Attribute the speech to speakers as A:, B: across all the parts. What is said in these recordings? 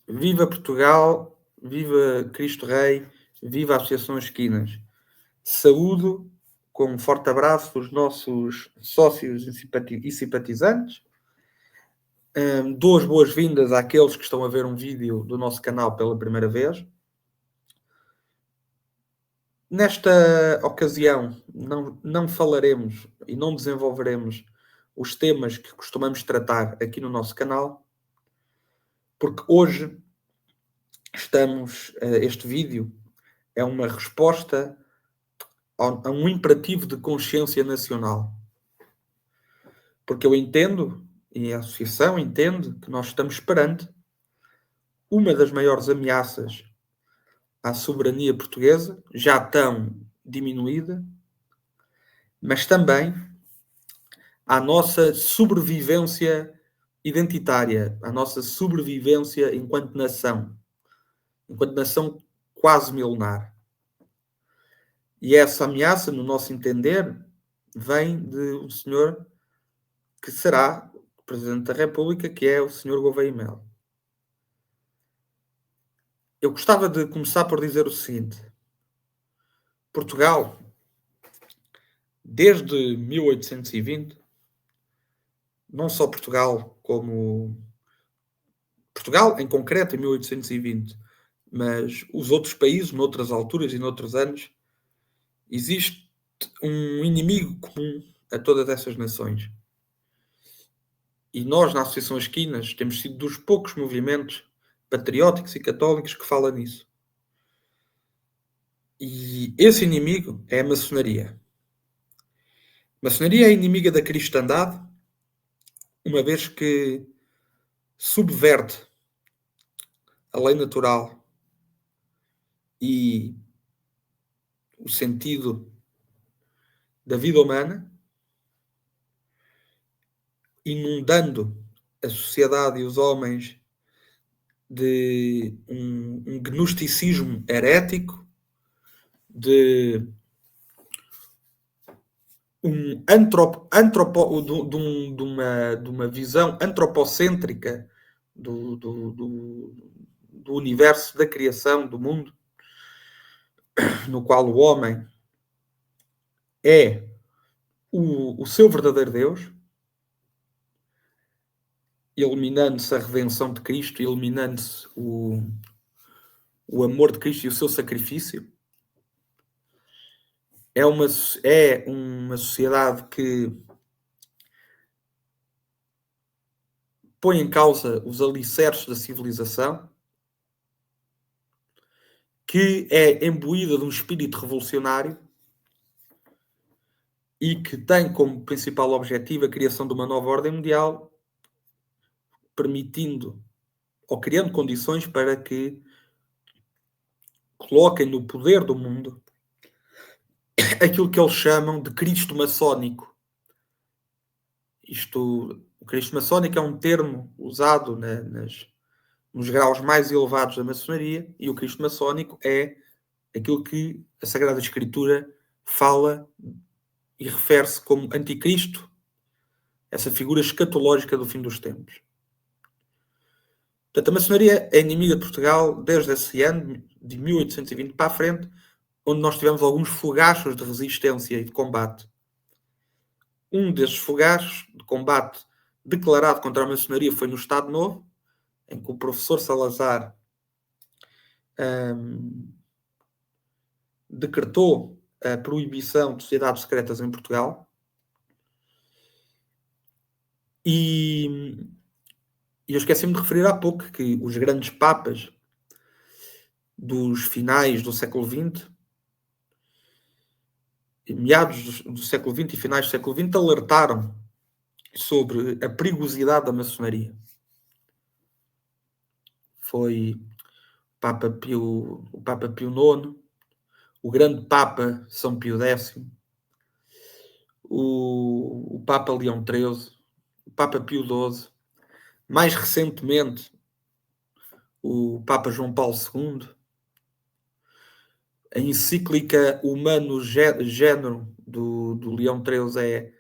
A: Viva Portugal, viva Cristo Rei, viva a Associação Esquinas. Saúdo com um forte abraço os nossos sócios e simpatizantes. Dou as boas-vindas àqueles que estão a ver um vídeo do nosso canal pela primeira vez. Nesta ocasião, não falaremos e não desenvolveremos os temas que costumamos tratar aqui no nosso canal, porque hoje este vídeo é uma resposta a um imperativo de consciência nacional. Porque eu entendo, e a Associação entende, que nós estamos perante uma das maiores ameaças à soberania portuguesa, já tão diminuída, mas também à nossa sobrevivência identitária, à nossa sobrevivência enquanto nação quase milenar. E essa ameaça, no nosso entender, vem de um senhor que será o Presidente da República, que é o senhor Gouveia e Melo. Eu gostava de começar por dizer o seguinte: Portugal, desde 1820, não só Portugal, como Portugal em concreto em 1820, mas os outros países, noutras alturas e noutros anos, existe um inimigo comum a todas essas nações. E nós, na Associação Esquinas, temos sido dos poucos movimentos patrióticos e católicos que fala nisso. E esse inimigo é a maçonaria. A maçonaria é inimiga da cristandade, uma vez que subverte a lei natural e o sentido da vida humana, inundando a sociedade e os homens de um gnosticismo herético, de uma visão antropocêntrica do universo, da criação, do mundo, no qual o homem é o seu verdadeiro Deus, eliminando-se a redenção de Cristo, eliminando-se o amor de Cristo e o seu sacrifício. É uma sociedade que põe em causa os alicerces da civilização, que é imbuída de um espírito revolucionário e que tem como principal objetivo a criação de uma nova ordem mundial, permitindo ou criando condições para que coloquem no poder do mundo aquilo que eles chamam de Cristo maçónico. O Cristo maçónico é um termo usado nos graus mais elevados da maçonaria, e o Cristo maçónico é aquilo que a Sagrada Escritura fala e refere-se como anticristo, essa figura escatológica do fim dos tempos. Portanto, a maçonaria é inimiga de Portugal desde esse ano, de 1820 para a frente, onde nós tivemos alguns fogachos de resistência e de combate. Um desses fogachos de combate declarado contra a maçonaria foi no Estado Novo, em que o professor Salazar decretou a proibição de sociedades secretas em Portugal. E eu esqueci-me de referir há pouco que os grandes papas dos finais do século XX, meados do século XX e finais do século XX, alertaram sobre a perigosidade da maçonaria. Foi o Papa Pio IX, o grande Papa São Pio X, o Papa Leão XIII, o Papa Pio XII, mais recentemente o Papa João Paulo II, a encíclica Humano Género do Leão XIII é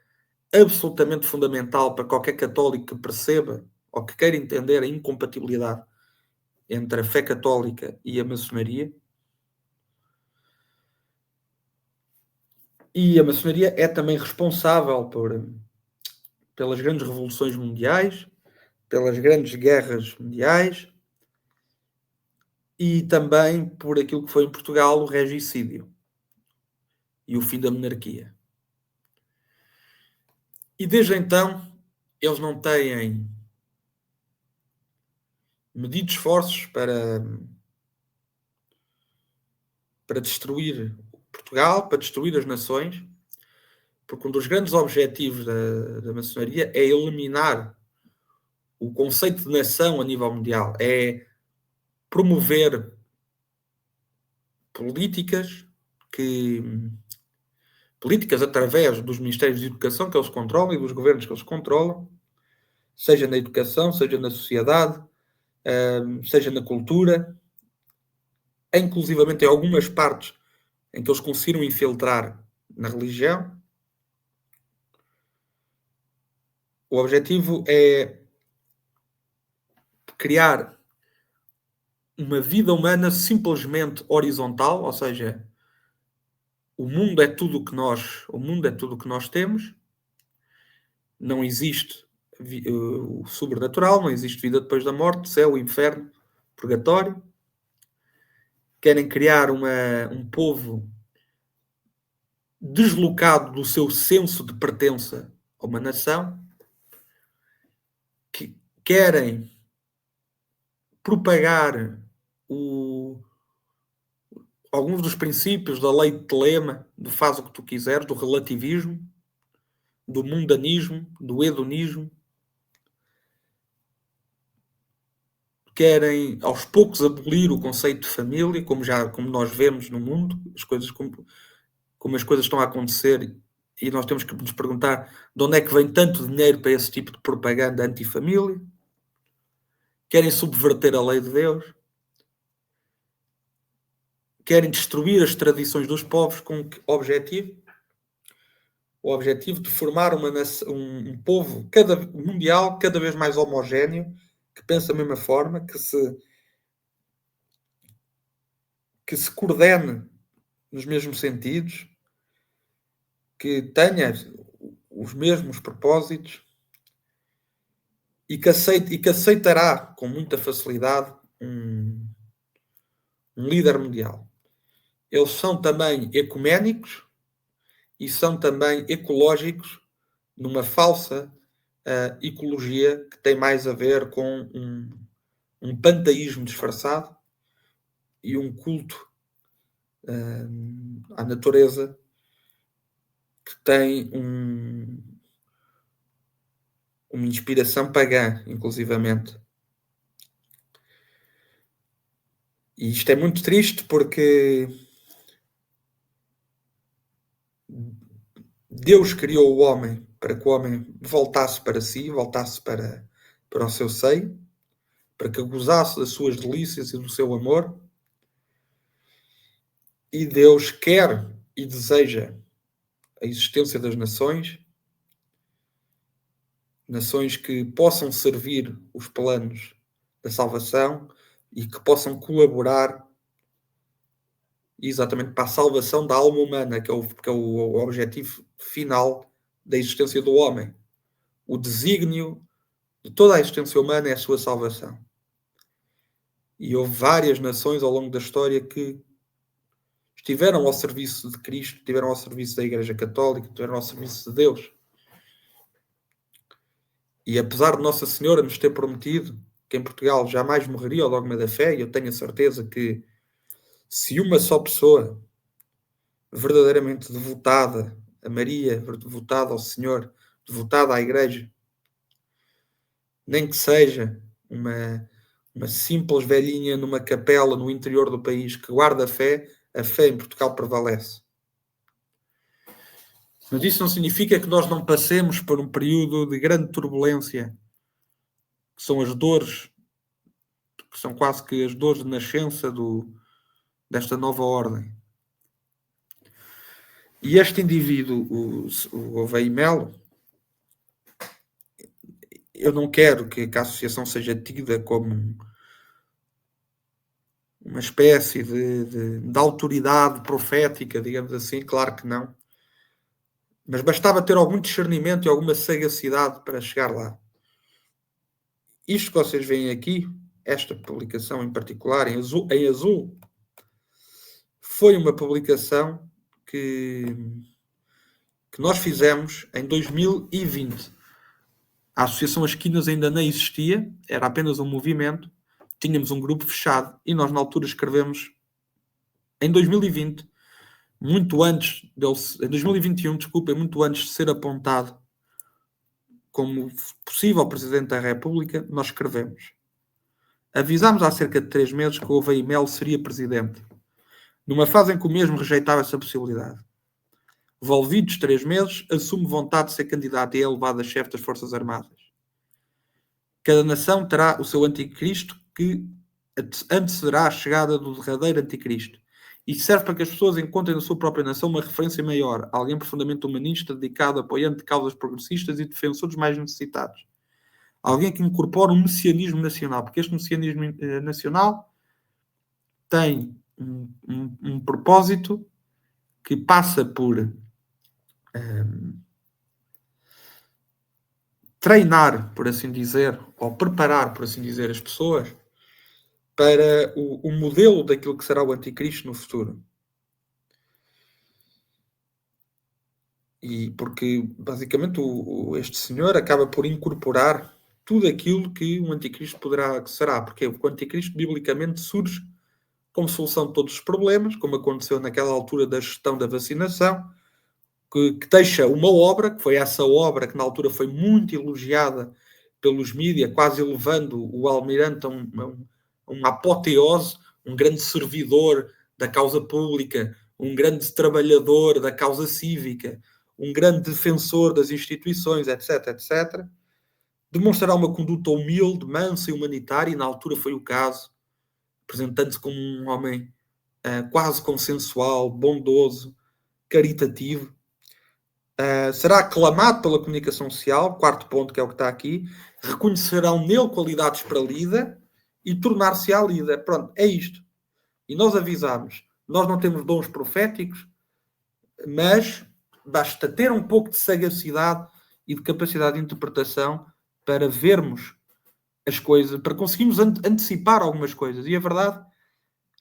A: absolutamente fundamental para qualquer católico que perceba ou que queira entender a incompatibilidade entre a fé católica e a maçonaria. E a maçonaria é também responsável pelas grandes revoluções mundiais, pelas grandes guerras mundiais e também por aquilo que foi em Portugal o regicídio e o fim da monarquia. E desde então eles não têm medido esforços para destruir Portugal, para destruir as nações, porque um dos grandes objetivos da maçonaria é eliminar o conceito de nação a nível mundial, é promover políticas através dos Ministérios de Educação que eles controlam e dos governos que eles controlam, seja na educação, seja na sociedade, seja na cultura, inclusivamente em algumas partes em que eles conseguiram infiltrar na religião. O objetivo é criar uma vida humana simplesmente horizontal, ou seja, o mundo é tudo o que nós temos. Não existe o sobrenatural, não existe vida depois da morte, céu, inferno, purgatório. Querem criar um povo deslocado do seu senso de pertença a uma nação, que querem propagar alguns dos princípios da lei de Telema, do faz o que tu quiseres, do relativismo, do mundanismo, do hedonismo. Querem aos poucos abolir o conceito de família, como nós vemos no mundo, como as coisas estão a acontecer, e nós temos que nos perguntar de onde é que vem tanto dinheiro para esse tipo de propaganda antifamília. Querem subverter a lei de Deus. Querem destruir as tradições dos povos com que objetivo? O objetivo de formar um povo mundial cada vez mais homogéneo, que pensa da mesma forma, que se coordene nos mesmos sentidos, que tenha os mesmos propósitos e que aceitará com muita facilidade um líder mundial. Eles são também ecuménicos e são também ecológicos, numa falsa ecologia que tem mais a ver com um panteísmo disfarçado e um culto à natureza que tem uma inspiração pagã, inclusivamente. E isto é muito triste porque Deus criou o homem para que o homem voltasse para si, voltasse para o seu seio, para que gozasse das suas delícias e do seu amor. E Deus quer e deseja a existência das nações que possam servir os planos da salvação e que possam colaborar exatamente para a salvação da alma humana, que é o objetivo final da existência do homem. O desígnio de toda a existência humana é a sua salvação. E houve várias nações ao longo da história que estiveram ao serviço de Cristo, estiveram ao serviço da Igreja Católica, estiveram ao serviço de Deus. E apesar de Nossa Senhora nos ter prometido que em Portugal jamais morreria o dogma da fé, e eu tenho a certeza que se uma só pessoa verdadeiramente devotada a Maria, devotada ao Senhor, devotada à Igreja, nem que seja uma simples velhinha numa capela no interior do país que guarda a fé em Portugal prevalece. Mas isso não significa que nós não passemos por um período de grande turbulência, que são as dores, que são quase que as dores de nascença desta nova ordem. E este indivíduo, o Gouveia e Melo, eu não quero que a associação seja tida como uma espécie de autoridade profética, digamos assim, claro que não. Mas bastava ter algum discernimento e alguma sagacidade para chegar lá. Isto que vocês veem aqui, esta publicação em particular, em azul, foi uma publicação que nós fizemos em 2020. A Associação As Quinas ainda não existia, era apenas um movimento, tínhamos um grupo fechado e nós na altura escrevemos em 2020, muito antes em 2021, desculpem, muito antes de ser apontado como possível Presidente da República, nós escrevemos. Avisámos há cerca de 3 meses que o Gouveia e Melo seria Presidente, numa fase em que o mesmo rejeitava essa possibilidade. Volvidos 3 meses, assume vontade de ser candidato e é elevado a chefe das Forças Armadas. Cada nação terá o seu anticristo que antecederá a chegada do derradeiro anticristo. E serve para que as pessoas encontrem na sua própria nação uma referência maior, alguém profundamente humanista, dedicado, apoiante de causas progressistas e defensor dos mais necessitados. Alguém que incorpora um messianismo nacional, porque este messianismo nacional tem um propósito que passa por treinar, por assim dizer, ou preparar, por assim dizer, as pessoas para o modelo daquilo que será o anticristo no futuro. E porque, basicamente, este senhor acaba por incorporar tudo aquilo que um anticristo será. Porque o anticristo, biblicamente, surge como solução de todos os problemas, como aconteceu naquela altura da gestão da vacinação, que deixa uma obra, que foi essa obra que na altura foi muito elogiada pelos mídias, quase elevando o Almirante a uma apoteose, um grande servidor da causa pública, um grande trabalhador da causa cívica, um grande defensor das instituições, etc, etc. Demonstrará uma conduta humilde, mansa e humanitária, e na altura foi o caso, apresentando-se como um homem quase consensual, bondoso, caritativo. Será aclamado pela comunicação social, quarto ponto, que é o que está aqui. Reconhecerão nele qualidades para líder e tornar-se-á líder. Pronto, é isto. E nós avisámos. Nós não temos dons proféticos, mas basta ter um pouco de sagacidade e de capacidade de interpretação para vermos as coisas, para conseguirmos antecipar algumas coisas. E a verdade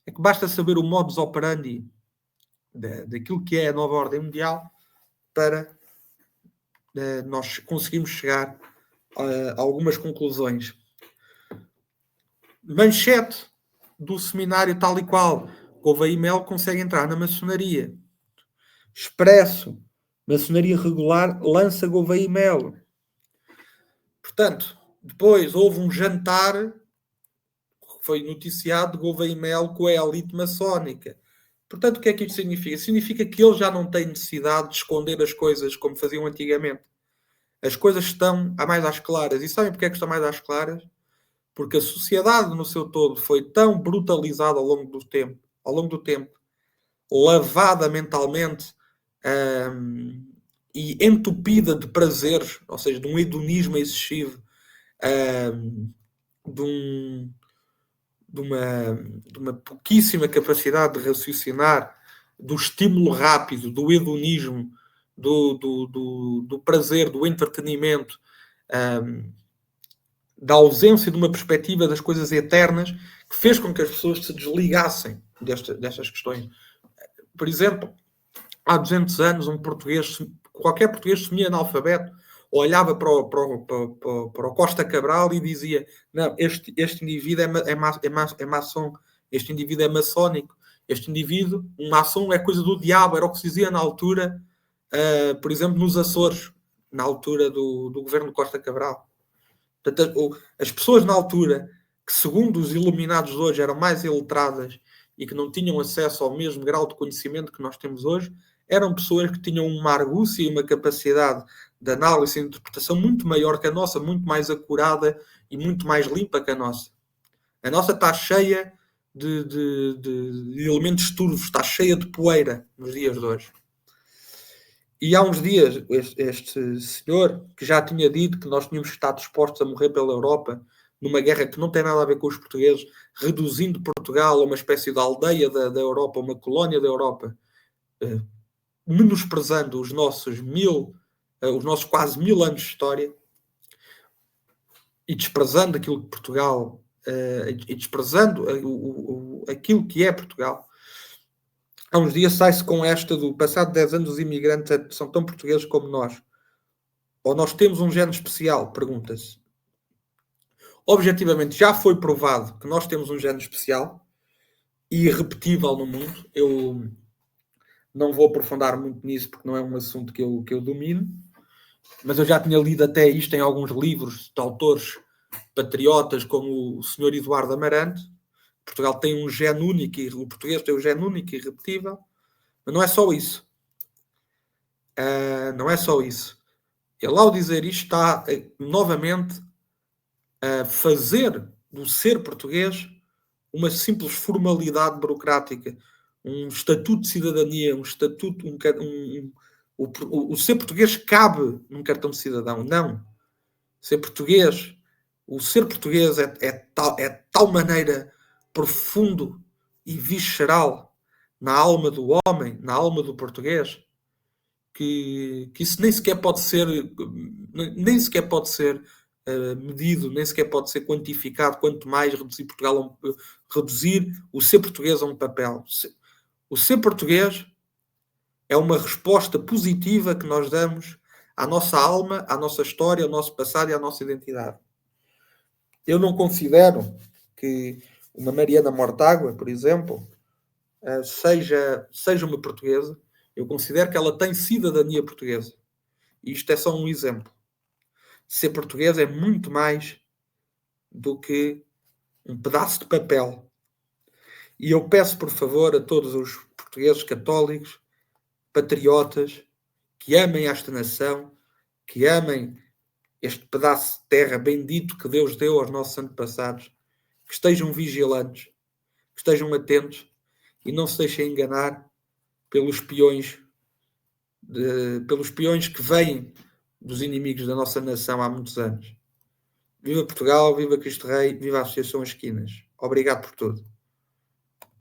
A: é que basta saber o modus operandi daquilo que é a nova ordem mundial para nós conseguimos chegar a algumas conclusões. Manchete do seminário tal e qual. Gouveia e Melo consegue entrar na maçonaria. Expresso. Maçonaria regular lança Gouveia e Melo. Portanto, depois houve um jantar que foi noticiado de Gouveia e Melo com a elite maçónica. Portanto, o que é que isto significa? Significa que eles já não têm necessidade de esconder as coisas como faziam antigamente. As coisas estão mais às claras. E sabem porque é que estão mais às claras? Porque a sociedade no seu todo foi tão brutalizada ao longo do tempo, lavada mentalmente e entupida de prazeres, ou seja, de um hedonismo excessivo, de uma pouquíssima capacidade de raciocinar, do estímulo rápido, do hedonismo, do prazer, do entretenimento, da ausência de uma perspectiva das coisas eternas, que fez com que as pessoas se desligassem destas questões. Por exemplo, há 200 anos, qualquer português semi-analfabeto olhava para o Costa Cabral e dizia: não, este indivíduo é maçom, este indivíduo é maçónico, este indivíduo, um maçom é coisa do diabo, era o que se dizia na altura, por exemplo, nos Açores, na altura do governo de Costa Cabral. Portanto, as pessoas na altura, que segundo os iluminados de hoje eram mais iletradas e que não tinham acesso ao mesmo grau de conhecimento que nós temos hoje, eram pessoas que tinham uma argúcia e uma capacidade de análise e interpretação muito maior que a nossa, muito mais acurada e muito mais limpa que a nossa. A nossa está cheia de elementos turvos, está cheia de poeira nos dias de hoje. E há uns dias, este senhor, que já tinha dito que nós tínhamos estado dispostos a morrer pela Europa, numa guerra que não tem nada a ver com os portugueses, reduzindo Portugal a uma espécie de aldeia da Europa, uma colónia da Europa, menosprezando os nossos quase 1000 anos de história e desprezando aquilo que Portugal, e desprezando aquilo que é Portugal. Há uns dias sai-se com esta do passado 10 anos os imigrantes são tão portugueses como nós. Ou nós temos um género especial, pergunta-se. Objetivamente, já foi provado que nós temos um género especial e irrepetível no mundo. Eu não vou aprofundar muito nisso porque não é um assunto que eu domino, mas eu já tinha lido até isto em alguns livros de autores patriotas como o Sr. Eduardo Amarante. Portugal tem um gene único, o português tem um gene único e irrepetível, mas não é só isso. Não é só isso. Ele, ao dizer isto, está novamente a fazer do ser português uma simples formalidade burocrática, um estatuto de cidadania, um estatuto, o ser português cabe num cartão de cidadão. Não. O ser português é tal maneira profundo e visceral na alma do homem, na alma do português, que isso nem sequer pode ser medido, nem sequer pode ser quantificado, quanto mais reduzir o ser português a um papel. O ser português é uma resposta positiva que nós damos à nossa alma, à nossa história, ao nosso passado e à nossa identidade. Eu não considero que uma Mariana Mortágua, por exemplo, seja uma portuguesa. Eu considero que ela tem cidadania portuguesa. E isto é só um exemplo. Ser português é muito mais do que um pedaço de papel. E eu peço, por favor, a todos os portugueses católicos, patriotas, que amem esta nação, que amem este pedaço de terra bendito que Deus deu aos nossos antepassados, que estejam vigilantes, que estejam atentos e não se deixem enganar pelos espiões que vêm dos inimigos da nossa nação há muitos anos. Viva Portugal, viva Cristo Rei, viva a Associação Esquinas. Obrigado por tudo.